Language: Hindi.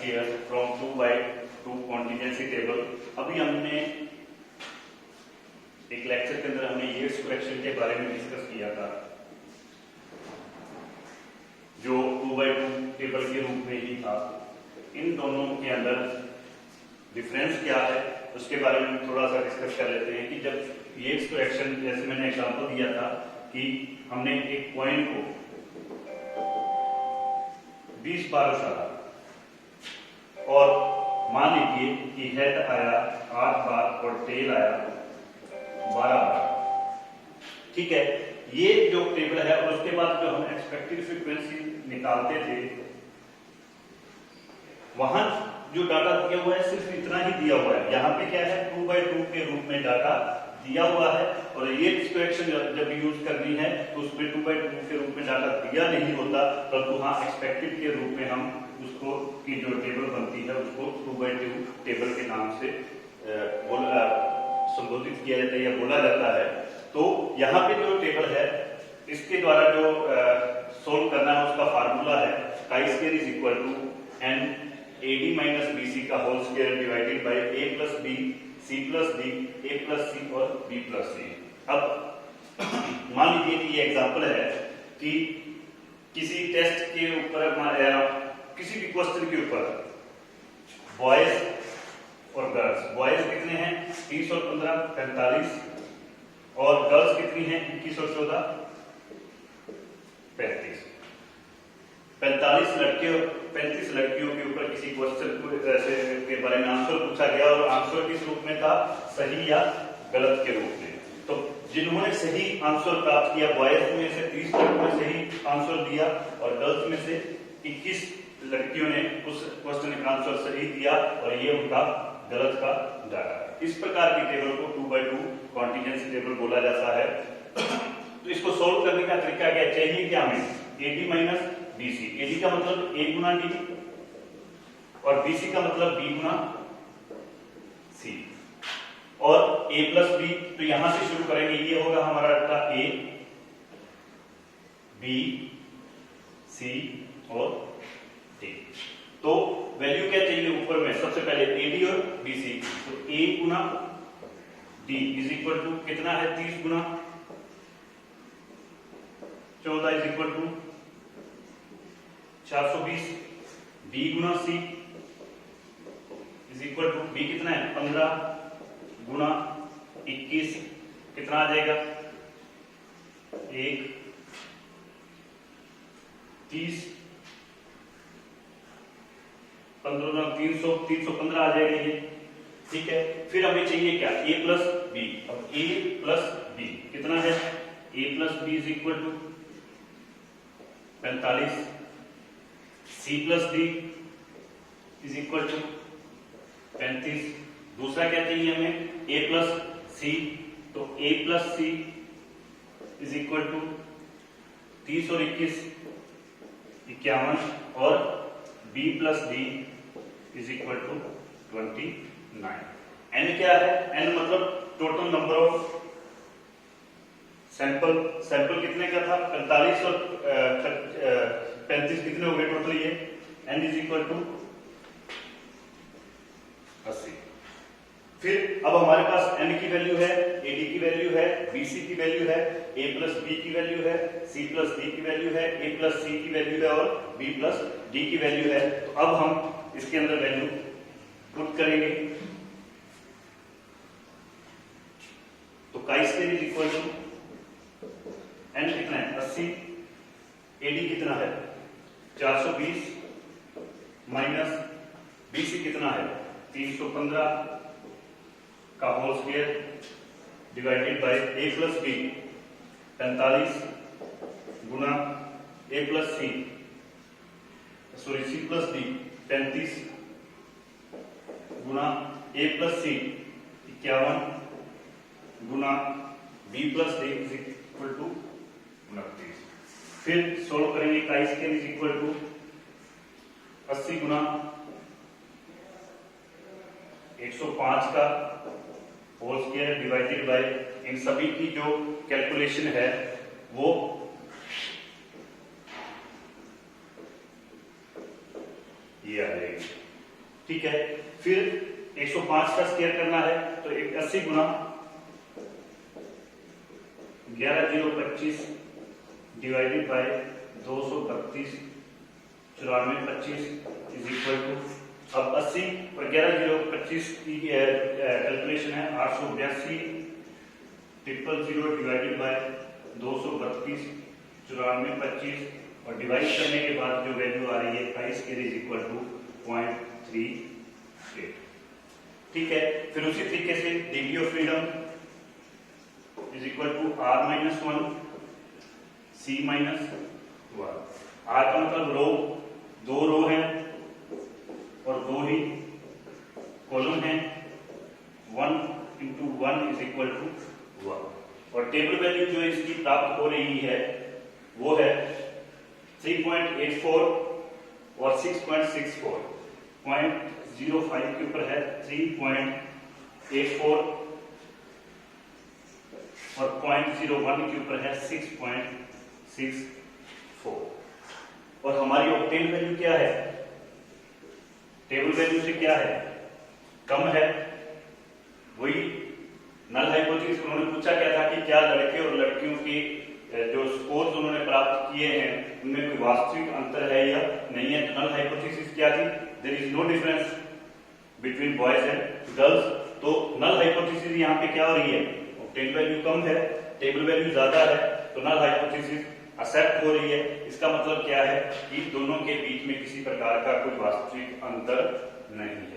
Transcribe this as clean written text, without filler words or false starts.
Square from 2/2 contingency table. अभी हमने एक लेक्चर के अंदर हमने येट्स करेक्शन के बारे में डिस्कस किया था, जो 2/2 टेबल के रूप में ही था। इन दोनों के अंदर डिफरेंस क्या है उसके बारे में थोड़ा सा डिस्कस कर लेते हैं कि जब येट्स करेक्शन, जैसे मैंने एग्जांपल दिया था कि हमने एक कॉइन को 20 बार उछाला और मान लीजिए कि हेड आया 8 बार और टेल आया 12 बार, ठीक है। ये जो टेबल है और उसके बाद जो हम एक्सपेक्टेड फ्रीक्वेंसी निकालते थे, वहां जो डाटा दिया हुआ है सिर्फ इतना ही दिया हुआ है। यहाँ पे क्या है, 2/2 के रूप में डाटा दिया हुआ है और ये करेक्शन जब यूज करनी है तो उसमें 2/2 के रूप में डाटा दिया नहीं होता, परंतु हाँ एक्सपेक्टेड के रूप में हम उसको की जो टेबल बनती है उसको 2/2 टेबल के नाम से संबोधित किया जाता है या बोला जाता है। तो यहाँ पे जो टेबल है इसके द्वारा जो सोल्व करना है उसका फार्मूला है chi² is equal to n AD minus BC का whole square divided by A plus B C plus D A plus C और B प्लस C। अब मान लीजिए कि ये एग्जांपल है कि किसी टेस्ट के ऊपर किसी भी क्वेश्चन के ऊपर बॉयज और गर्ल्स, बॉयज कितने हैं 30 और 15 45 और गर्ल्स कितनी हैं 21 और 14 35। 35 लड़कियों के ऊपर किसी क्वेश्चन के बारे में आंसर पूछा गया और आंसर किस रूप में था, सही या गलत के रूप में। तो जिन्होंने सही आंसर प्राप्त किया, बॉयज में से 30 लड़कियों ने सही आंसर दिया और गर्ल्स में से 21 लड़कियों ने उस क्वेश्चन का आंसर सही दिया और ये उनका गलत का डाटा। इस प्रकार की टेबल को 2/2 कॉन्टिजेंसी टेबल बोला जाता है। तो इसको सोल्व करने का तरीका क्या चाहिए, क्या हमें AD माइनस BC, AD का मतलब A गुना D और BC का मतलब B गुना C और A प्लस B। तो यहां से शुरू करेंगे, ये होगा हमारा डाटा A B C और D। तो वैल्यू क्या चाहिए ऊपर में, सबसे पहले AD और BC। तो A गुना D इज इक्वल टू कितना है 30 गुना 14 इज इक्वल टू 420। B गुना C is equal to B कितना है 15 गुना 21 कितना आ जाएगा 1 30 15 गुना 300 315 आ जाएगा ये, ठीक है। फिर हमें चाहिए क्या A प्लस B। अब A प्लस B कितना है, A plus B is equal to 45। C plus D is equal to 35। दूसरा क्या चाहिए हमें, A प्लस C। तो A plus C is equal to 30 और 21 51 और B plus D is equal to 29। N क्या है, N मतलब टोटल नंबर ऑफ सैंपल कितने का था 45 और 35 कितने हो गए टोटल, ये N इज इक्वल टू 80। फिर अब हमारे पास N की वैल्यू है, AD की वैल्यू है, BC की वैल्यू है, A प्लस B की वैल्यू है, C प्लस D की वैल्यू है, A प्लस C की वैल्यू है और B प्लस D की वैल्यू है। तो अब हम इसके अंदर वैल्यू पुट करेंगे। तो chi² is equal to N कितना है 80, AD कितना है 420 माइनस BC कितना है 315 का whole square divided by A plus B 45 गुना A plus C plus D 35 गुना A प्लस C 51 गुना B plus D is equal to 29। फिर सोल्व करेंगे, chi² इज इक्वल टू 80 गुना 105 का होल स्क्वायर डिवाइडेड बाय, इन सभी की जो कैलकुलेशन है वो ये आ जाएगी ठीक है। फिर 105 का स्क्वायर करना है तो 80 गुना 11025 divided by 232 9425 is equal to, अब 80 और 11025 की कैलकुलेशन है 882 000 डिवाइडेड बाय 232 9425 और डिवाइड करने के बाद जो वैल्यू आ रही है 22 के इज इक्वल टू 0.38। ठीक है। फिर उसी तरीके से degree of freedom is equal to r minus 1 c minus 1। r का मतलब रो, दो रो है और दो ही कॉलम है, 1 इंटू 1 इज इक्वल टू 1। और टेबल वैल्यू जो इसकी प्राप्त हो रही है वो है 3.84 और 6.64। 0.05 के ऊपर है 3.84 और 0.01 के ऊपर है 6.64। और हमारी ऑक्टेन वैल्यू क्या है, टेबल वैल्यू से क्या है, कम है। वही नल हाइपोथेसिस उन्होंने पूछा क्या था कि क्या लड़के और लड़कियों की जो स्कोर्स उन्होंने प्राप्त किए हैं उनमें कोई वास्तविक अंतर है या नहीं है। तो नल हाइपोथेसिस क्या थी, there is no difference between boys and girls. तो नल हाइपोथेसिस यहाँ पे क्या हो रही है, ऑक्टेन वैल्यू कम है, टेबल वैल्यू ज्यादा है, तो नल हाइपोथेसिस एक्सेप्ट हो रही है। इसका मतलब क्या है कि दोनों के बीच में किसी प्रकार का कोई वास्तविक अंतर नहीं है।